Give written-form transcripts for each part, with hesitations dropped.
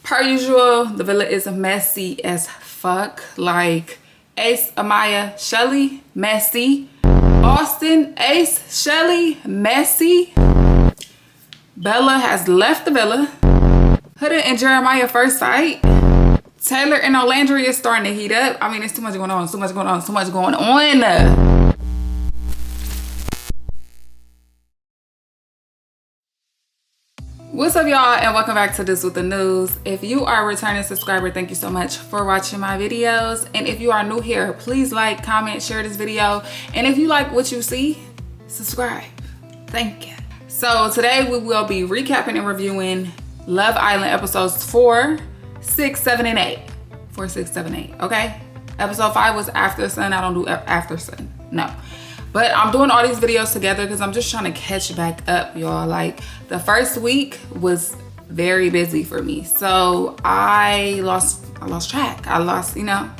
Per usual, the villa is messy as fuck. Like Ace, Amaya, Shelly, messy. Austin, Ace, Shelly, messy. Bella has left the villa. Huda and Jeremiah first sight. Taylor and Olandria is starting to heat up. I mean, it's too much going on, so much going on, so much going on. What's up, y'all, and welcome back to This With The News. If you are a returning subscriber, thank you so much for watching my videos. And if you are new here, please like, comment, share this video. And if you like what you see, subscribe. Thank you. So today we will be recapping and reviewing Love Island episodes 4, 6, 7, and 8. 4, 6, 7, 8, okay? Episode 5 was After Sun. I don't do After Sun, no. But I'm doing all these videos together because I'm just trying to catch back up, y'all. Like, the first week was very busy for me. So I lost track. I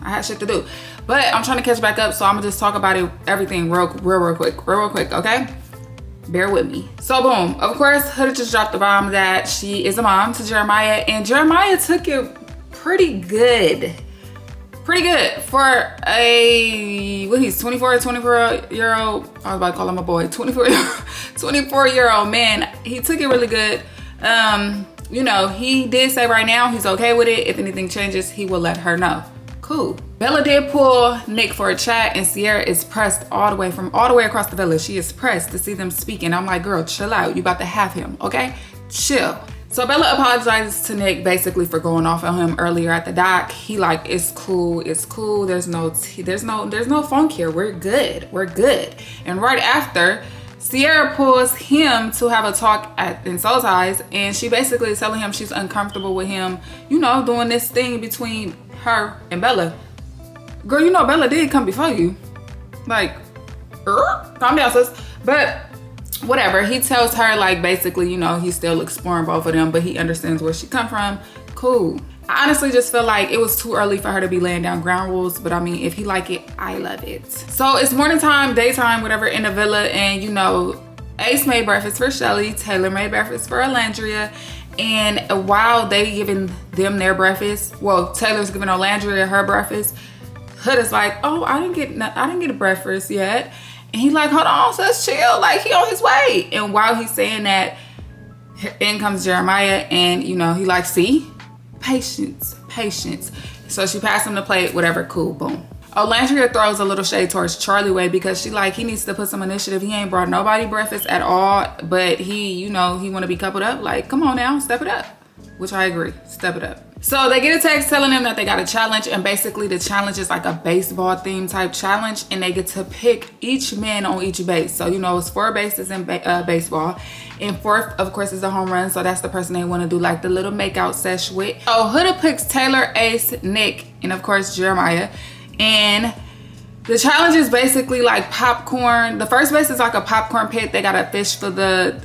had shit to do. But I'm trying to catch back up, so I'm gonna just talk about everything real quick, okay? Bear with me. So boom, of course, Huda just dropped the bomb that she is a mom to Jeremiah, and Jeremiah took it pretty good for a, what, he's 24-year-old, I was about to call him a boy, 24-year-old man. He took it really good. You know, he did say right now he's okay with it. If anything changes, he will let her know. Cool. Bella did pull Nick for a chat, and Sierra is pressed all the way across the villa. She is pressed to see them speaking. I'm like, girl, chill out. You about to have him, okay? Chill. So Bella apologizes to Nick basically for going off on him earlier at the dock. He like, it's cool. There's no funk here. We're good. And right after, Sierra pulls him to have a talk in Soul Ties, and she basically is telling him she's uncomfortable with him, you know, doing this thing between her and Bella. Girl, you know Bella did come before you. Like, calm down, sis. But whatever, he tells her, like, basically, you know, he's still exploring both of them, but he understands where she come from. Cool. I honestly just feel like it was too early for her to be laying down ground rules, but I mean, if he like it, I love it. So it's morning time, daytime, whatever, in the villa, and you know, Ace made breakfast for Shelly, Taylor made breakfast for Olandria, and while they giving them their breakfast, well, Taylor's giving Olandria her breakfast, Huda's like, oh, I didn't get a breakfast yet. And he like, hold on, sis, chill, like he on his way. And while he's saying that, in comes Jeremiah, and you know, he like, see, patience. So she passed him the plate, whatever, cool, boom. Olandria throws a little shade towards Charlie Way because she like, he needs to put some initiative. He ain't brought nobody breakfast at all, but he, you know, he want to be coupled up. Like, come on now, step it up. Which I agree, step it up. So they get a text telling them that they got a challenge, and basically the challenge is like a baseball theme type challenge, and they get to pick each man on each base. So, you know, it's 4 bases in baseball, and 4th, of course, is the home run. So that's the person they want to do like the little makeout sesh with. Oh, Huda picks Taylor, Ace, Nick, and of course Jeremiah. And the challenge is basically like popcorn. The first base is like a popcorn pit. They got a fish for the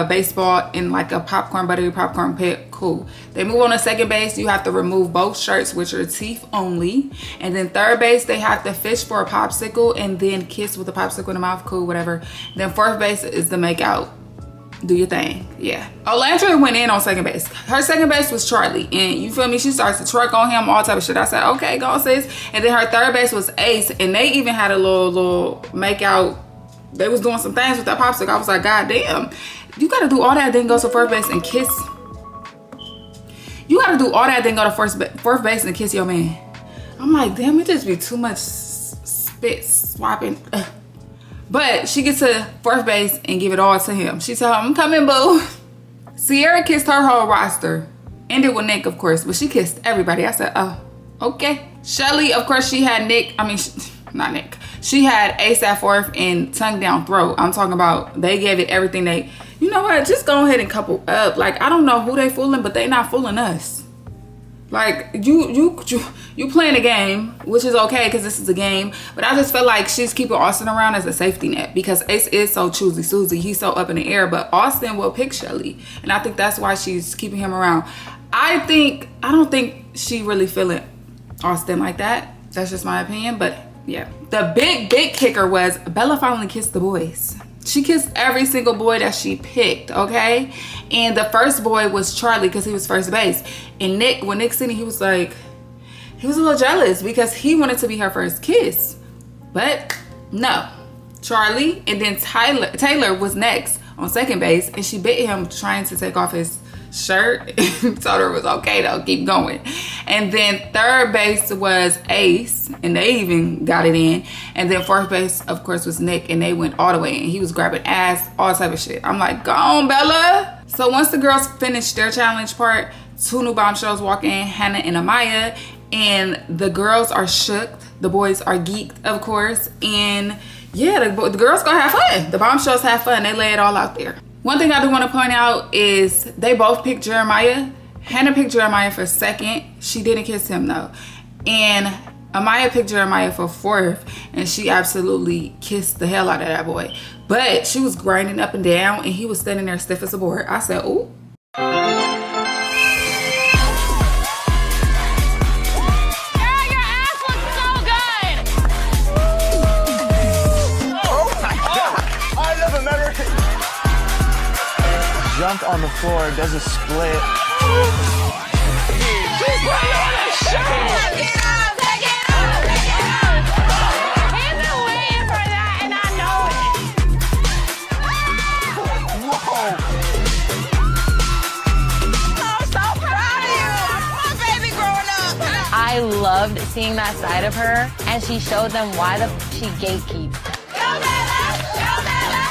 baseball in like a buttery popcorn pit. Cool. They move on to second base. You have to remove both shirts, which are teeth only. And then third base, they have to fish for a popsicle and then kiss with a popsicle in the mouth. Cool, whatever. Then fourth base is the make out. Do your thing. Yeah. Olandria went in on second base. Her second base was Charlie, and you feel me, she starts to twerk on him, all type of shit. I said, okay, go sis. And then her third base was Ace, and they even had a little make out. They was doing some things with that popsicle. I was like, god damn, you gotta do all that, then go to fourth base and kiss. You gotta do all that, then go to fourth base and kiss your man. I'm like, damn, it just be too much spit swapping. Ugh. But she gets to fourth base and give it all to him. She told him, I'm coming, boo. Sierra kissed her whole roster. Ended with Nick, of course, but she kissed everybody. I said, oh, okay. Shelly, of course, she had not Nick. She had Ace at fourth and tongue down throat. I'm talking about, they gave it everything they, you know what, just go ahead and couple up. Like, I don't know who they fooling, but they not fooling us. Like, you playing a game, which is okay because this is a game, but I just feel like she's keeping Austin around as a safety net because Ace is so choosy Susie. He's so up in the air, but Austin will pick Shelly, and I think that's why she's keeping him around. I don't think she really feeling Austin like that. That's just my opinion, but yeah. The big kicker was Bella finally kissed the boys. She kissed every single boy that she picked, okay? And the first boy was Charlie because he was first base. And Nick, when Nick seen it, he was like, he was a little jealous because he wanted to be her first kiss. But no, Charlie, and then Taylor was next on second base, and she bit him trying to take off his shirt. Told her it was okay though, keep going. And then third base was Ace, and they even got it in. And then fourth base, of course, was Nick, and they went all the way in. He was grabbing ass, all type of shit. I'm like, go on, Bella. So once the girls finished their challenge part, 2 new bombshells walk in, Hannah and Amaya, and the girls are shook. The boys are geeked, of course. And yeah, the girls gonna have fun. The bombshells have fun. They lay it all out there. One thing I do want to point out is they both picked Jeremiah. Hannah picked Jeremiah for second. She didn't kiss him though. And Amaya picked Jeremiah for fourth, and she absolutely kissed the hell out of that boy. But she was grinding up and down, and he was standing there stiff as a board. I said, ooh. Jumped on the floor, does a split. She's putting on a show! Take it out, take it out, take it out! He's been waiting for that, and I know it. Whoa! I'm so proud of you! My baby growing up. I loved seeing that side of her, and she showed them why she gatekeeps. Show Bella! Show Bella!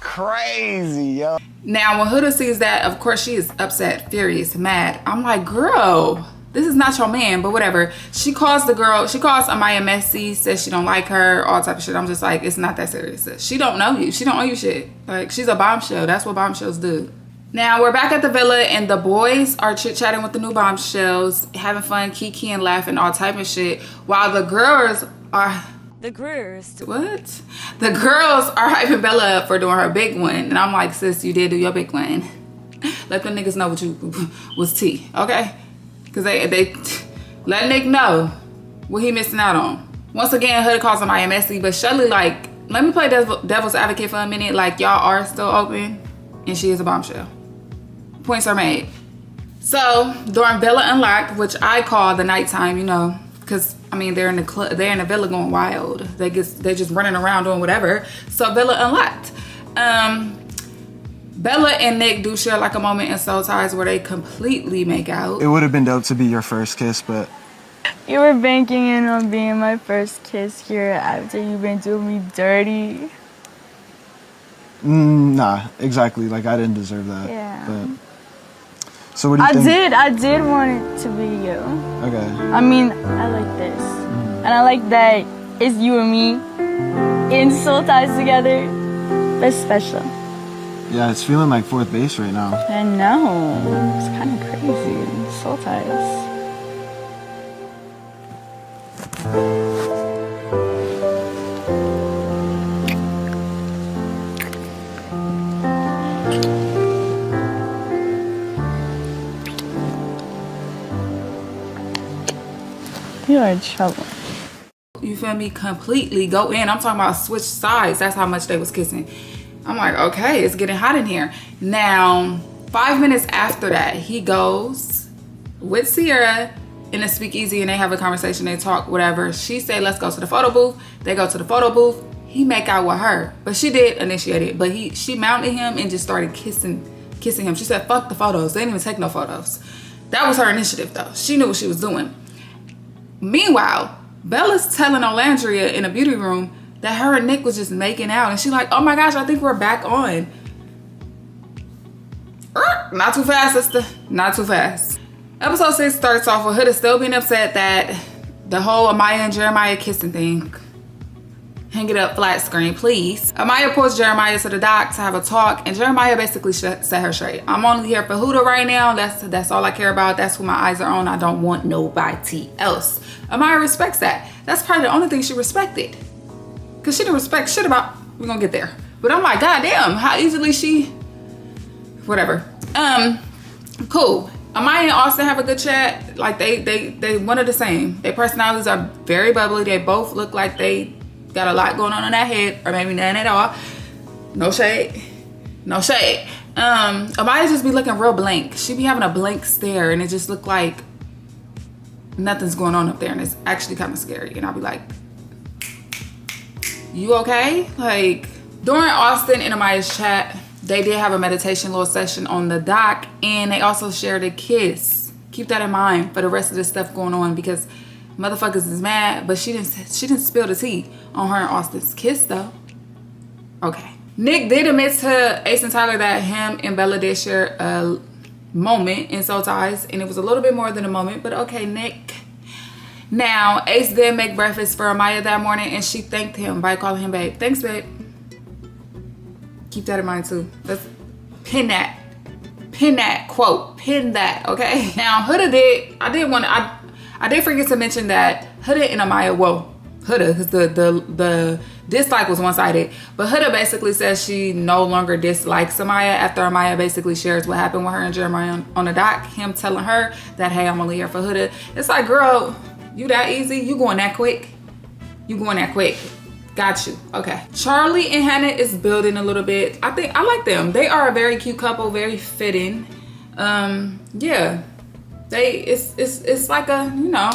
Crazy, yo. Now when Huda sees that, of course she is upset, furious, mad. I'm like, girl, this is not your man, but whatever. She calls Amaya messy, says she don't like her, all type of shit. I'm just like, it's not that serious. She don't know you. She don't owe you shit. Like, she's a bombshell. That's what bombshells do. Now we're back at the villa, and the boys are chit-chatting with the new bombshells, having fun, kikiing, laughing, all type of shit, while the girls are... What? The girls are hyping Bella up for doing her big one. And I'm like, sis, you did do your big one. Let them niggas know what you was tea, okay? Because they let Nick know what he missing out on. Once again, Huda calls him messy, but Shelly like, let me play devil's advocate for a minute. Like, y'all are still open, and she is a bombshell. Points are made. So during Villa Unlocked, which I call the nighttime, you know, because I mean they're in the club, they're in the villa going wild. They're just running around doing whatever. So Villa Unlocked. Bella and Nick do share like a moment in Soul Ties where they completely make out. It would have been dope to be your first kiss, but you were banking in on being my first kiss here after you've been doing me dirty. Nah, exactly. Like I didn't deserve that. Yeah. But so what do you think? I did want it to be you. Okay. I mean, I like this. And I like that it's you and me in Soul Ties together. That's special. Yeah, it's feeling like fourth base right now. I know. It's kind of crazy. Soul Ties. You are in trouble. You feel me? Completely go in. I'm talking about switch sides. That's how much they was kissing. I'm like, okay, it's getting hot in here. Now, 5 minutes after that, he goes with Sierra in a speakeasy and they have a conversation, they talk, whatever. She say, let's go to the photo booth. They go to the photo booth. He make out with her, but she did initiate it. But she mounted him and just started kissing him. She said, fuck the photos. They didn't even take no photos. That was her initiative though. She knew what she was doing. Meanwhile, Bella's telling Olandria in a beauty room that her and Nick was just making out. And she's like, oh my gosh, I think we're back on. Not too fast, sister. Not too fast. Episode 6 starts off with Huda still being upset that the whole Amaya and Jeremiah kissing thing. Hang it up flat screen, please. Amaya pulls Jeremiah to the dock to have a talk, and Jeremiah basically set her straight. I'm only here for Huda right now. That's all I care about. That's who my eyes are on. I don't want nobody else. Amaya respects that. That's probably the only thing she respected. Cause she didn't respect shit about, we're gonna get there. But I'm like, God damn, how easily she, whatever. Cool. Amaya and Austin have a good chat. Like they one of the same. Their personalities are very bubbly. They both look like they got a lot going on in that head, or maybe none at all. No shade. No shade. Amaya just be looking real blank. She be having a blank stare, and it just look like nothing's going on up there, and it's actually kind of scary. And I'll be like, you okay? Like, during Austin and Amaya's chat, they did have a meditation little session on the dock, and they also shared a kiss. Keep that in mind for the rest of this stuff going on, because motherfuckers is mad, but she didn't spill the tea on her and Austin's kiss though. Okay. Nick did admit to Ace and Tyler that him and Bella did share a moment in Soul Ties, and it was a little bit more than a moment, but okay, Nick. Now, Ace did make breakfast for Amaya that morning, and she thanked him by calling him babe. Thanks, babe. Keep that in mind too. Let's pin that quote. Pin that, okay? Now, Huda did, I did forget to mention that Huda and Amaya, well, Huda, because the dislike was one-sided, but Huda basically says she no longer dislikes Amaya after Amaya basically shares what happened with her and Jeremiah on the dock. Him telling her that, hey, I'm only here for Huda. It's like, girl, you that easy? You going that quick? You going that quick? Got you. Okay. Charlie and Hannah is building a little bit. I like them. They are a very cute couple, very fitting. Yeah. It's like a, you know,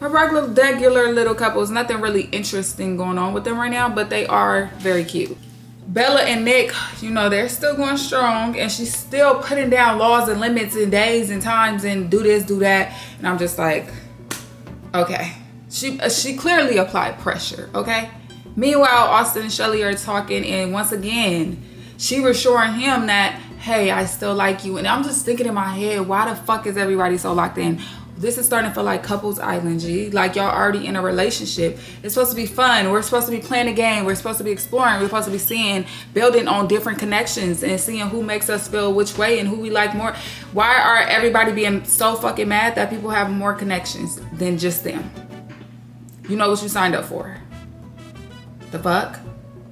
a regular little couple. There's nothing really interesting going on with them right now, but they are very cute. Bella and Nick, you know, they're still going strong, and she's still putting down laws and limits and days and times and do this, do that. And I'm just like, okay. She clearly applied pressure, okay? Meanwhile, Austin and Shelly are talking, and once again, she was assuring him that, hey, I still like you. And I'm just thinking in my head, why the fuck is everybody so locked in? This is starting to feel like Couples Island, G. Like, y'all already in a relationship. It's supposed to be fun. We're supposed to be playing a game. We're supposed to be exploring. We're supposed to be seeing, building on different connections and seeing who makes us feel which way and who we like more. Why are everybody being so fucking mad that people have more connections than just them? You know what you signed up for. The fuck?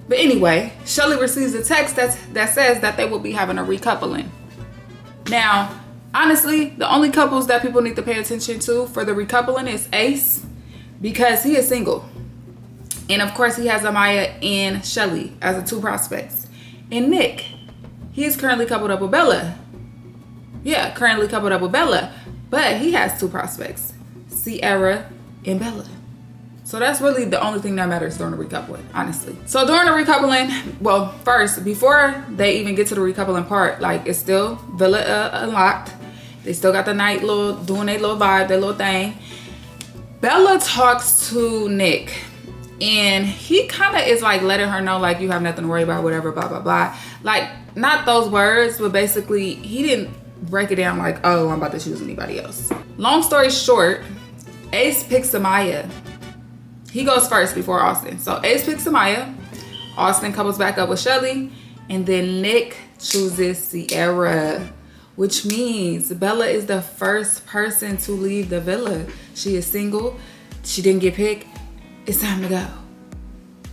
But anyway, Shelly receives a text that says that they will be having a recoupling. Now, honestly, the only couples that people need to pay attention to for the recoupling is Ace, because he is single. And of course, he has Amaya and Shelly as the two prospects. And Nick, he is currently coupled up with Bella. Yeah, currently coupled up with Bella. But he has two prospects, Sierra and Bella. So that's really the only thing that matters during the recoupling, honestly. So during the recoupling, well, first, before they even get to the recoupling part, like, it's still Villa unlocked. They still got the night doing their little vibe, their little thing. Bella talks to Nick, and he kind of is like letting her know, like, you have nothing to worry about, whatever, blah, blah, blah. Like, not those words, but basically, he didn't break it down like, oh, I'm about to choose anybody else. Long story short, Ace picks Amaya. He goes first before Austin. So Ace picks Amaya. Austin couples back up with Shelly. And then Nick chooses Sierra, which means Bella is the first person to leave the villa. She is single. She didn't get picked. It's time to go.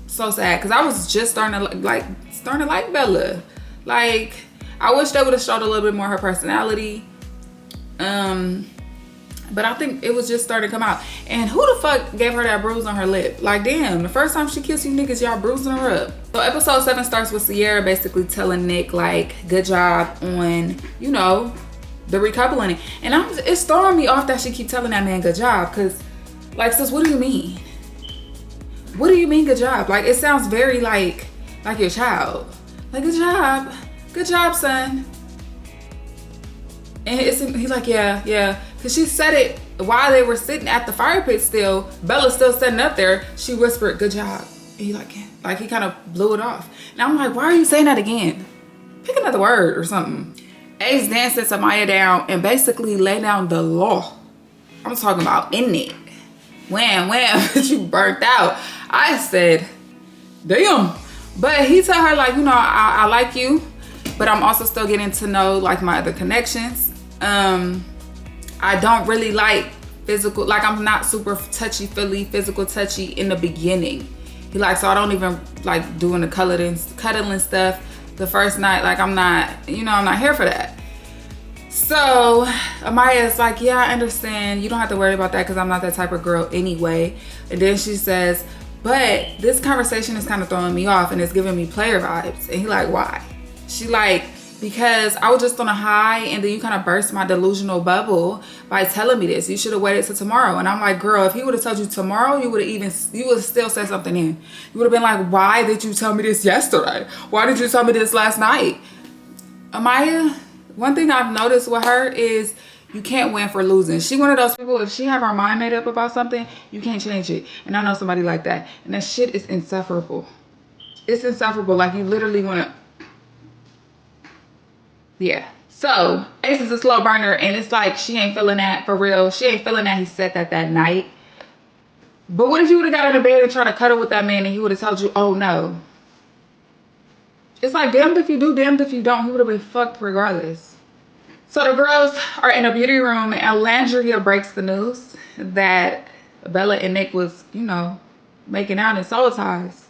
So sad, because I was just starting to like Bella. Like, I wish they would have showed a little bit more her personality. But I think it was just starting to come out. And who the fuck gave her that bruise on her lip? Like, damn, the first time she kissed you niggas, y'all bruising her up. So episode 7 starts with Sierra basically telling Nick, like, good job on, you know, the recoupling. And it's throwing me off that she keep telling that man good job. Because, like, sis, what do you mean? What do you mean good job? Like, it sounds very like your child. Like, good job, son. And he's like, yeah. Because she said it while they were sitting at the fire pit still. Bella's still sitting up there. She whispered, good job. And he he kind of blew it off. And I'm like, why are you saying that again? Pick another word or something. Ace then sits Amaya down and basically lay down the law. I'm talking about in it. Wham, you burnt out. I said, damn. But he tell her like, you know, I like you, but I'm also still getting to know like my other connections. I don't really like physical, like I'm not super touchy-feely, physical touchy in the beginning. He like, so I don't even like doing the cuddling stuff the first night. Like I'm not, you know, I'm not here for that. So Amaya's like, yeah, I understand. You don't have to worry about that because I'm not that type of girl anyway. And then she says, but this conversation is kind of throwing me off and it's giving me player vibes. And he like, why? She like, because I was just on a high and then you kind of burst my delusional bubble by telling me this. You should have waited till tomorrow. And I'm like, girl, if he would have told you tomorrow, you would have still said something in. You would have been like, why did you tell me this yesterday? Why did you tell me this last night? Amaya, one thing I've noticed with her is you can't win for losing. She one of those people, if she have her mind made up about something, you can't change it. And I know somebody like that. And that shit is insufferable. It's insufferable. Like you literally want to... Yeah. So Ace is a slow burner and it's like she ain't feeling that for real. She ain't feeling that he said that night. But what if you would have got out of bed and tried to cuddle with that man and he would have told you, oh no. It's like damned if you do, damned if you don't. He would have been fucked regardless. So the girls are in a beauty room and Landria breaks the news that Bella and Nick was, you know, making out in soul ties.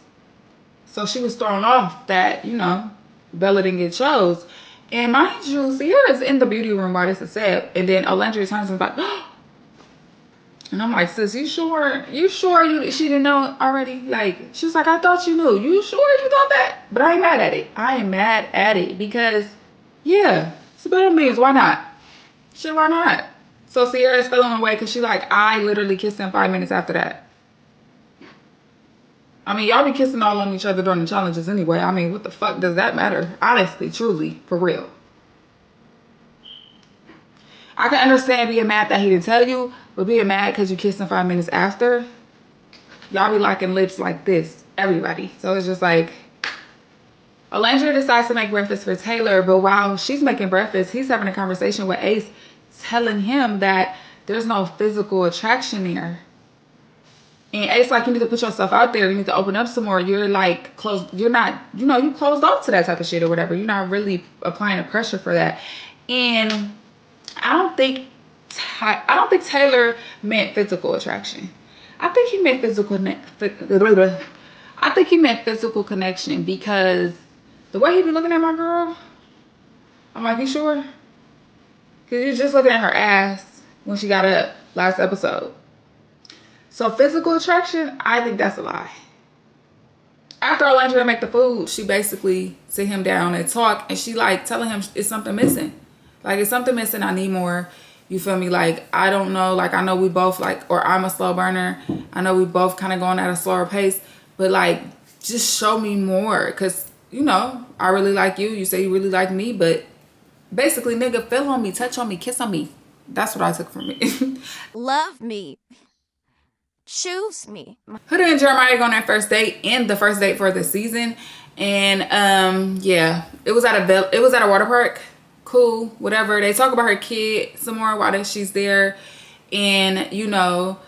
So she was thrown off that, you know, Bella didn't get chose. And mind you, Sierra's in the beauty room while this is said. And then Landria turns and is like, and I'm like, sis, you sure she didn't know already? Like, she was like, I thought you knew. You sure you thought that? But I ain't mad at it. I am mad at it because, yeah, it's a better means. Why not? Shit, why not? So Sierra's feeling away because she like, I literally kissed him 5 minutes after that. I mean, y'all be kissing all on each other during the challenges anyway. I mean, what the fuck does that matter? Honestly, truly, for real. I can understand being mad that he didn't tell you, but being mad because you kissed him 5 minutes after, y'all be locking lips like this, everybody. So it's just like, Landria decides to make breakfast for Taylor, but while she's making breakfast, he's having a conversation with Ace, telling him that there's no physical attraction there. And Ace like, you need to put yourself out there. You need to open up some more. You're like closed. You're not, you know, you closed off to that type of shit or whatever. You're not really applying the pressure for that. And I don't think Taylor meant physical attraction. I think he meant physical connection because the way he be looking at my girl, I'm like, you sure? Because you're just looking at her ass when she got up last episode. So physical attraction, I think that's a lie. After Landria make the food, she basically sit him down and talk, and she like telling him it's something missing. Like, it's something missing, I need more. You feel me? Like, I don't know, like I know we both like, or I'm a slow burner. I know we both kind of going at a slower pace, but like, just show me more. Cause you know, I really like you. You say you really like me, but basically, nigga, feel on me, touch on me, kiss on me. That's what I took from it. Love me. Choose me. Huda and Jeremiah go on their first date and the first date for the season. And yeah, it was at a water park. Cool, whatever. They talk about her kid some more while she's there. And you know,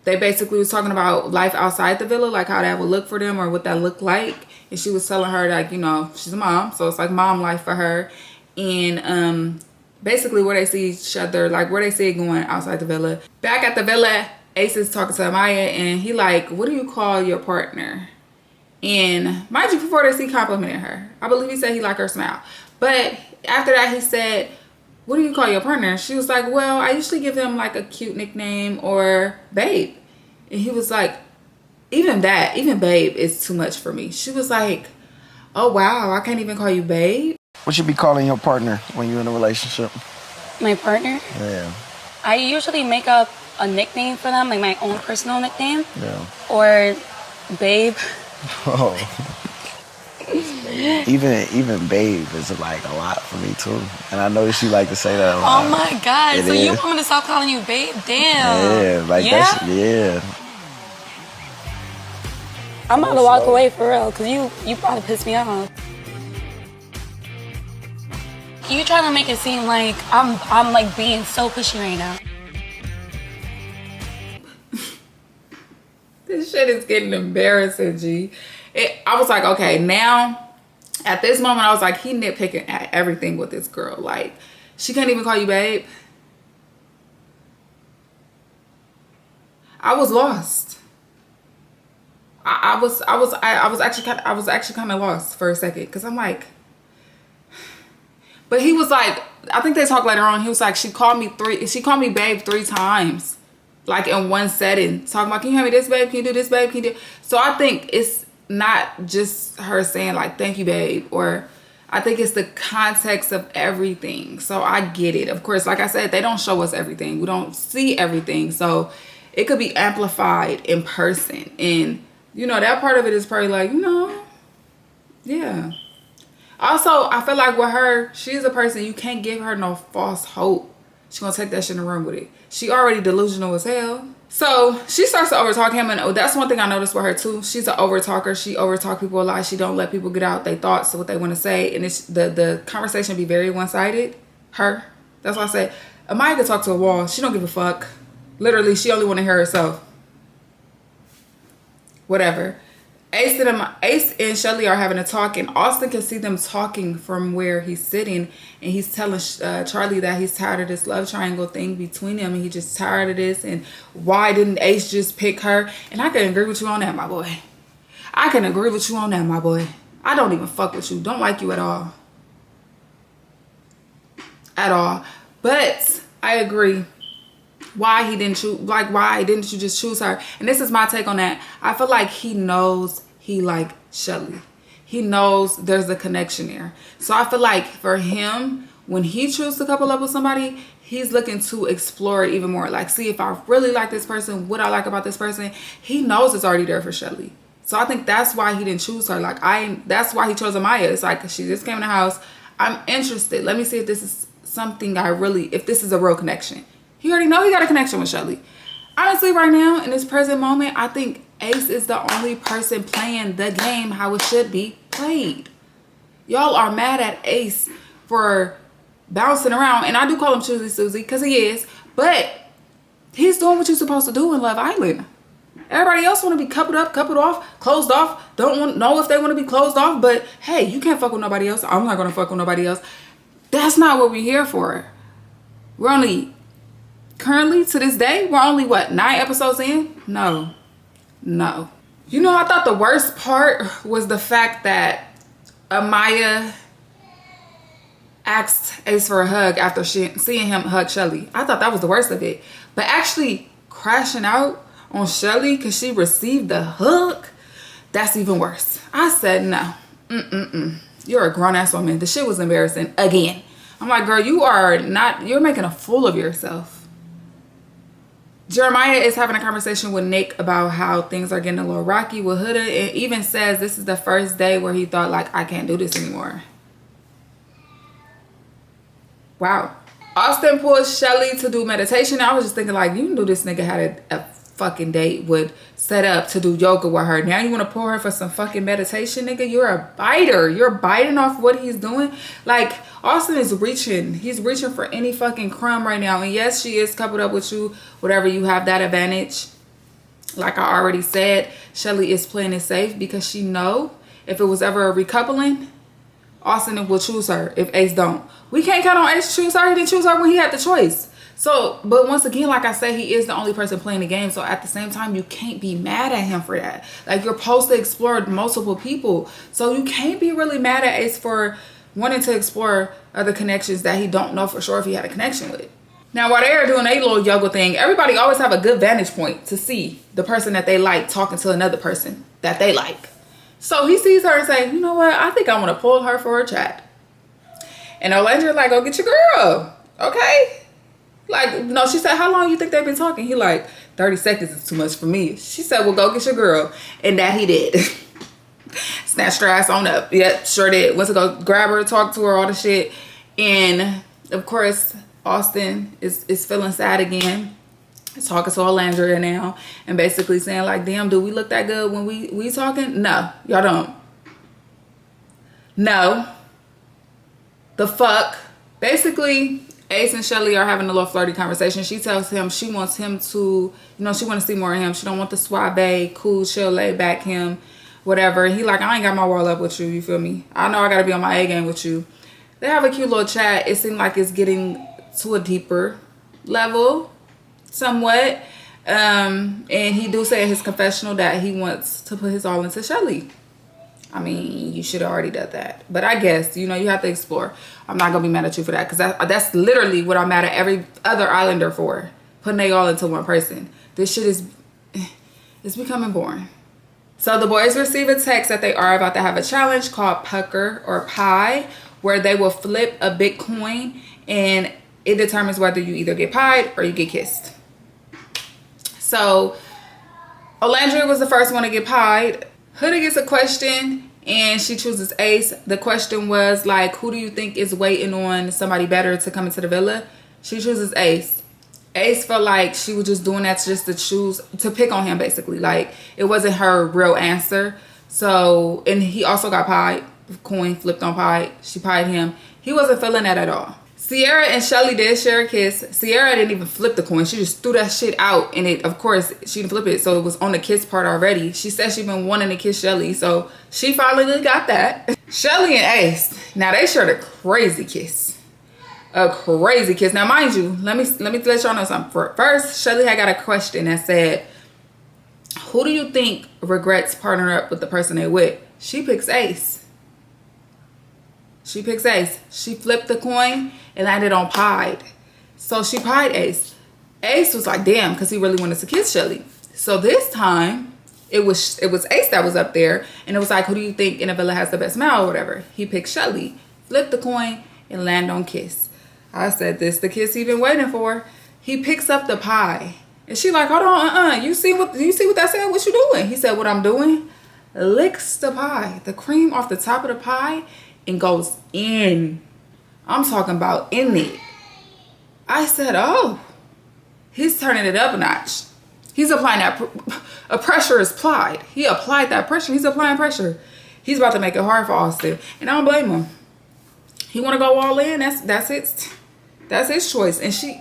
they basically was talking about life outside the villa, like how that would look for them or what that looked like. And she was telling her, like, you know, she's a mom, so it's like mom life for her. And basically where they see each other, like where they see it going outside the villa. Back at the villa, Ace is talking to Amaya and he like, what do you call your partner? And mind you, before this, he complimented her. I believe he said he liked her smile. But after that, he said, what do you call your partner? She was like, well, I usually give him like a cute nickname or babe. And he was like, even babe is too much for me. She was like, oh wow, I can't even call you babe. What you be calling your partner when you're in a relationship? My partner? Yeah. I usually make up a nickname for them, like my own personal nickname. Yeah. Or babe. Oh. Even babe is like a lot for me too. And I noticed you like to say that a lot. Oh my God. It so is. you want me to stop calling you babe? Damn. Yeah, like yeah? that's, yeah. I'm about to walk away for real, because you probably pissed me off. You trying to make it seem like I'm like being so pushy right now. This shit is getting embarrassing, G. I was like, okay, now at this moment, I was like, he nitpicking at everything with this girl. Like, she can't even call you babe. I was lost. I was actually kind of lost for a second, because I'm like, but he was like, I think they talked later on. He was like, she called me babe 3 times, like in one setting, talking about, can you have me this babe, can you do this babe, can you do. So I think it's not just her saying like, thank you babe, or I think it's the context of everything. So I get it. Of course, like I said, they don't show us everything, we don't see everything, so it could be amplified in person. And you know, that part of it is probably like, you know, yeah. Also, I feel like with her, she's a person, you can't give her no false hope. She's gonna take that shit in the room with it. She already delusional as hell. So she starts to overtalk him, and that's one thing I noticed with her too. She's an overtalker. She overtalk people a lot. She don't let people get out their thoughts, what they want to say, and it's the conversation be very one-sided. Her. That's why I say, Amaya could talk to a wall. She don't give a fuck. Literally, she only want to hear herself. Whatever. Ace and Shelly are having a talk, and Austin can see them talking from where he's sitting, and he's telling Charlie that he's tired of this love triangle thing between them, and he's just tired of this, and why didn't Ace just pick her? And I can agree with you on that, my boy. I can agree with you on that, my boy. I don't even fuck with you. Don't like you at all. At all. But I agree. Why he didn't choose, like, why didn't you just choose her? And this is my take on that. I feel like he knows he like Shelly. He knows there's a connection there. So I feel like for him, when he chooses to couple up with somebody, he's looking to explore it even more. Like, see if I really like this person, what I like about this person. He knows it's already there for Shelly. So I think that's why he didn't choose her. Like, that's why he chose Amaya. It's like, she just came in the house. I'm interested. Let me see if this is something if this is a real connection. He already know he got a connection with Shelly. Honestly, right now, in this present moment, I think Ace is the only person playing the game how it should be played. Y'all are mad at Ace for bouncing around. And I do call him Choosy Susie because he is. But he's doing what you're supposed to do in Love Island. Everybody else want to be coupled up, coupled off, closed off. Don't know if they want to be closed off. But hey, you can't fuck with nobody else. I'm not going to fuck with nobody else. That's not what we're here for. We're only... Currently, to this day, we're only, what, 9 episodes in? No. You know, I thought the worst part was the fact that Amaya asked Ace for a hug after seeing him hug Shelly. I thought that was the worst of it. But actually crashing out on Shelly because she received the hug, that's even worse. I said, no. You're a grown-ass woman. The shit was embarrassing again. I'm like, girl, you're making a fool of yourself. Jeremiah is having a conversation with Nick about how things are getting a little rocky with Huda, and even says this is the first day where he thought, like, I can't do this anymore. Wow. Austin pulls Shelly to do meditation. I was just thinking, like, you knew this nigga had a fucking date would set up to do yoga with her. Now you want to pull her for some fucking meditation, nigga? You're a biter. You're biting off what he's doing. Like, Austin is reaching. He's reaching for any fucking crumb right now. And yes, she is coupled up with you. Whatever, you have that advantage. Like I already said, Shelly is playing it safe because she know if it was ever a recoupling, Austin will choose her if Ace don't. We can't count on Ace to choose her. He didn't choose her when he had the choice. So, but once again, like I said, he is the only person playing the game. So at the same time, you can't be mad at him for that. Like, you're supposed to explore multiple people. So you can't be really mad at Ace for wanting to explore other connections that he don't know for sure if he had a connection with. Now, while they are doing a little yoga thing, everybody always have a good vantage point to see the person that they like talking to another person that they like. So he sees her and say, you know what? I think I want to pull her for a chat. And Olandra like, go get your girl. Okay. Like, no, she said, how long you think they've been talking? He like, 30 seconds is too much for me. She said, well, go get your girl. And that he did. Snatched her ass on up. Yep, sure did. Went to go grab her, talk to her, all the shit. And, of course, Austin is feeling sad again. He's talking to Olandria now. And basically saying, like, damn, do we look that good when we talking? No, y'all don't. No. The fuck? Basically, Ace and Shelly are having a little flirty conversation. She tells him she wants him to, you know, she wants to see more of him. She don't want the suave, cool, chill, laid back him. whatever. He like, I ain't got my wall up with you, you feel me? I know I gotta be on my A game with you. They have a cute little chat. It seemed like it's getting to a deeper level, somewhat. And he do say in his confessional that he wants to put his all into Shelly. I mean, you should have already done that. But I guess, you know, you have to explore. I'm not going to be mad at you for that. Because that's literally what I'm mad at every other Islander for. Putting they all into one person. This shit is... It's becoming boring. So the boys receive a text that they are about to have a challenge called Pucker or Pie. Where they will flip a Bitcoin. And it determines whether you either get pied or you get kissed. So... Olandria was the first one to get pied. Hoodie gets a question and she chooses Ace. The question was like, who do you think is waiting on somebody better to come into the villa? She chooses Ace. Ace felt like she was just doing that just to pick on him, basically. Like, it wasn't her real answer. So, and he also got pied. Coin flipped on pied. She pied him. He wasn't feeling that at all. Sierra and Shelly did share a kiss. Sierra didn't even flip the coin. She just threw that shit out. And it, of course, she didn't flip it. So it was on the kiss part already. She said she'd been wanting to kiss Shelly. So she finally got that. Shelly and Ace. Now they shared a crazy kiss. A crazy kiss. Now mind you, let me let y'all know something. First, Shelly had got a question that said, who do you think regrets partnering up with the person they with? She picks Ace. She picks Ace. She flipped the coin and landed on pied. So she pied Ace. Ace was like, damn, because he really wanted to kiss Shelly. So this time, it was Ace that was up there. And it was like, who do you think in a villa has the best smile or whatever? He picked Shelly. Flipped the coin and landed on kiss. I said, this the kiss he been waiting for. He picks up the pie. And she like, hold on, You see what that said? What you doing? He said, what I'm doing? Licks the pie. The cream off the top of the pie and goes in. I'm talking about in it. I said, oh, he's turning it up a notch. He's applying that, a pressure is applied. He applied that pressure. He's applying pressure. He's about to make it hard for Austin. And I don't blame him. He want to go all in. That's his choice. And she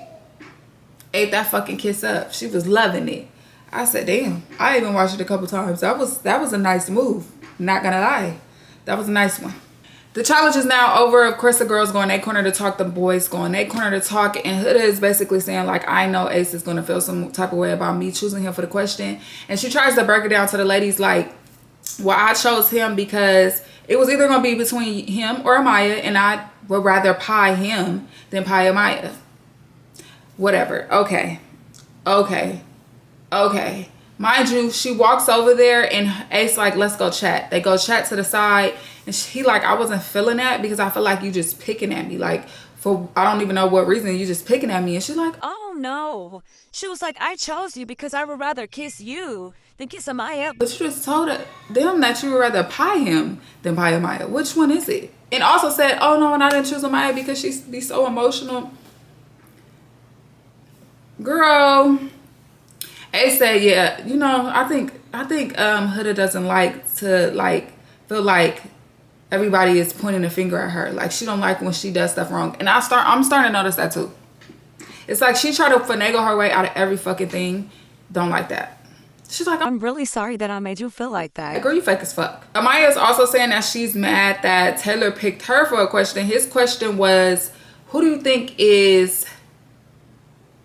ate that fucking kiss up. She was loving it. I said, damn. I even watched it a couple times. That was a nice move. Not gonna lie. That was a nice one. The challenge is now over. Of course, the girls go in their corner to talk. The boys go in their corner to talk. And Huda is basically saying, like, I know Ace is going to feel some type of way about me choosing him for the question. And she tries to break it down to the ladies, like, well, I chose him because it was either going to be between him or Amaya. And I would rather pie him than pie Amaya. Whatever. Okay. Mind you, she walks over there and Ace like, let's go chat. They go chat to the side. And he like, I wasn't feeling that because I feel like you just picking at me. Like, for I don't even know what reason, you just picking at me. And she's like, oh no. She was like, I chose you because I would rather kiss you than kiss Amaya. but you just told them that you would rather pie him than pie Amaya. Which one is it? And also said, oh no, and I didn't choose Amaya because she be so emotional. Girl. Ace said, yeah, you know, I think Huda doesn't like to like feel like everybody is pointing a finger at her. Like, she don't like when she does stuff wrong. And I'm starting to notice that too. It's like she tried to finagle her way out of every fucking thing. Don't like that. She's like, I'm really sorry that I made you feel like that. Girl, you fake as fuck. Amaya is also saying that she's mad that Taylor picked her for a question. His question was, who do you think is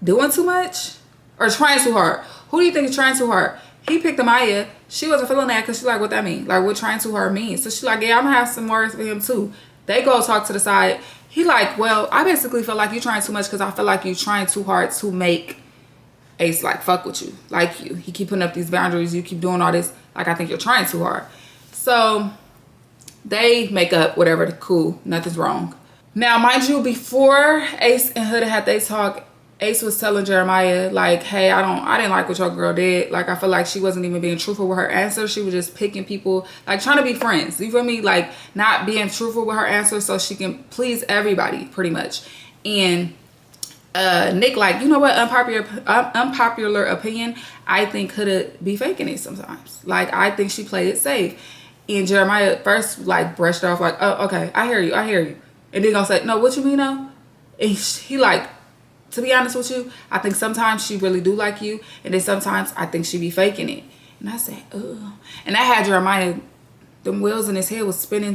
doing too much or trying too hard? Who do you think is trying too hard? He picked Amaya. She wasn't feeling that because she's like, what that mean? Like, what trying too hard means? So she's like, yeah, I'm gonna have some words for him too. They go talk to the side. He like, well, I basically feel like you're trying too much because I feel like you're trying too hard to make Ace like fuck with you, like you. He keep putting up these boundaries. You keep doing all this. Like, I think you're trying too hard. So they make up, whatever, cool, nothing's wrong. Now, mind you, before Ace and Huda had they talk, Ace was telling Jeremiah, like, hey, I didn't like what your girl did. Like, I feel like she wasn't even being truthful with her answer. She was just picking people, like, trying to be friends. You feel me? Like, not being truthful with her answer so she can please everybody, pretty much. And Nick, like, you know what? Unpopular opinion. I think Huda be faking it sometimes. Like, I think she played it safe. And Jeremiah first, like, brushed off, like, oh, okay, I hear you. And then gonna say, no, what you mean, no? And he, like, to be honest with you, I think sometimes she really do like you. And then sometimes I think she be faking it. And I said, ugh. And I had Jeremiah, them wheels in his head was spinning.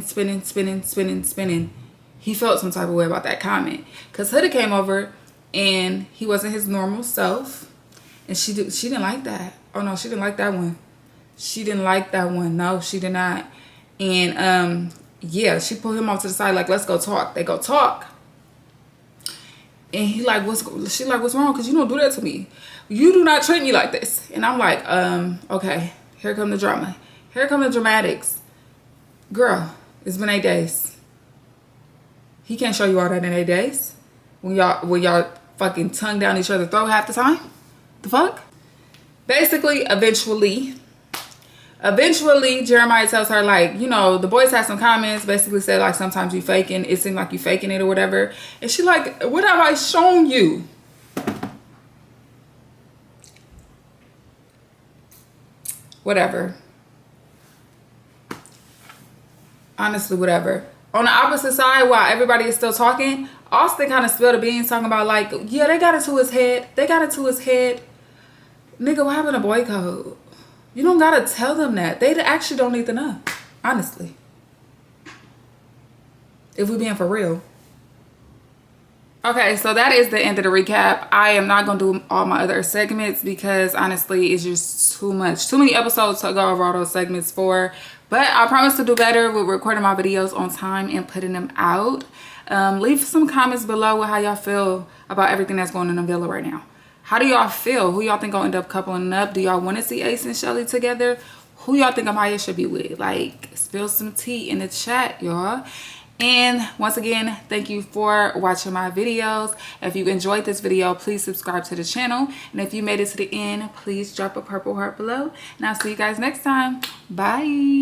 He felt some type of way about that comment. Because Huda came over and he wasn't his normal self. And she didn't like that. Oh no, she didn't like that one. She didn't like that one. No, she did not. And yeah, she pulled him off to the side like, let's go talk. They go talk. And he like, what's wrong? Because you don't do that to me. You do not treat me like this. And I'm like, okay, here come the drama. Here come the dramatics. Girl, it's been 8 days. He can't show you all that in 8 days. When y'all fucking tongue down each other's throat half the time. The fuck? Basically, eventually, Jeremiah tells her, like, you know, the boys had some comments, basically said, like, sometimes you faking, it seemed like you faking it or whatever. And she like, what have I shown you? Whatever. Honestly, whatever. On the opposite side, while everybody is still talking, Austin kind of spilled the beans talking about, like, yeah, they got into his head. Nigga, what happened to boy code? You don't gotta tell them that. They actually don't need to know. Honestly. If we being for real. Okay, so that is the end of the recap. I am not gonna do all my other segments because honestly, it's just too much. Too many episodes to go over all those segments for. But I promise to do better with recording my videos on time and putting them out. Leave some comments below with how y'all feel about everything that's going on in the villa right now. How do y'all feel? Who y'all think gonna end up coupling up? Do y'all want to see Ace and Shelly together? Who y'all think Amaya should be with? Like, spill some tea in the chat, y'all. And once again, thank you for watching my videos. If you enjoyed this video, please subscribe to the channel. And if you made it to the end, please drop a purple heart below. And I'll see you guys next time. Bye.